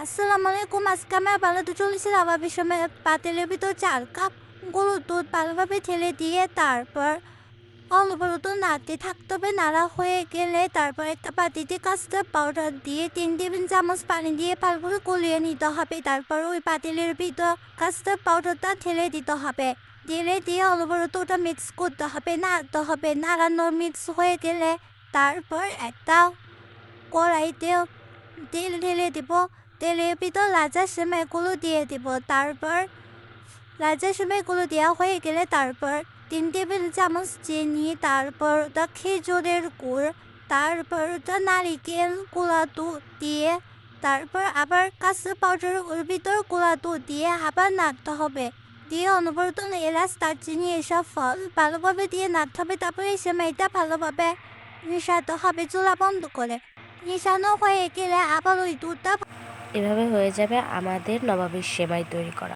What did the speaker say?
আসসালামু আলাইকুম। আজকে আমি বানাতে চলেছি লাভাবি সময় পাতিলের ভিতর 4 কাপ গরুর দুধ ভালোভাবে ঢেলে দিয়ে তারপর অনবরত নাড়তে থাকতে হবে। নাড়া হয়ে গেলে তারপর একটা বাটিতে কাস্টার্ড পাউডার দিয়ে 3 টেবিল চামচ পানি দিয়ে ভালো করে গলিয়ে নিতে হবে। তারপর ওই পাতিলের ভিতর কাস্টার্ড পাউডারটা ঢেলে দিতে হবে। ঢেলে দিয়ে অনবরত ওটা মিক্স করতে হবে, নাড়তে হবে। নাড়ানো মিক্স হয়ে গেলে তারপর একটা কড়াইতে তেল ঢেলে দিব। তেলের ভিতর লাচা সেমাইগুলো দিয়ে দিব। তারপর লাচা সেমাইগুলো দেওয়া হয়ে গেলে তারপর 3 টেবিল চামচ চিনি, তারপর ওটা খেজুরের গুড়, তারপর ওটা নারিকেল গুঁড়া দুধ দিয়ে তারপর আবার কাঁচা পাউডার ওর ভিতর গুঁড়া দুধ দিয়ে আবার নাড়তে হবে। দিয়ে অনবরত এলাচ দারচিনি এসব ফল ভালোভাবে দিয়ে নাড়তে হবে। তারপরে এই সেমাইটা ভালোভাবে মিশাতে হবে চুলা বন্ধ করে। মিশানো হয়ে গেলে আবার ওই দুধটা এভাবে হয়ে যাবে আমাদের নবাবী সেমাই তৈরি করা।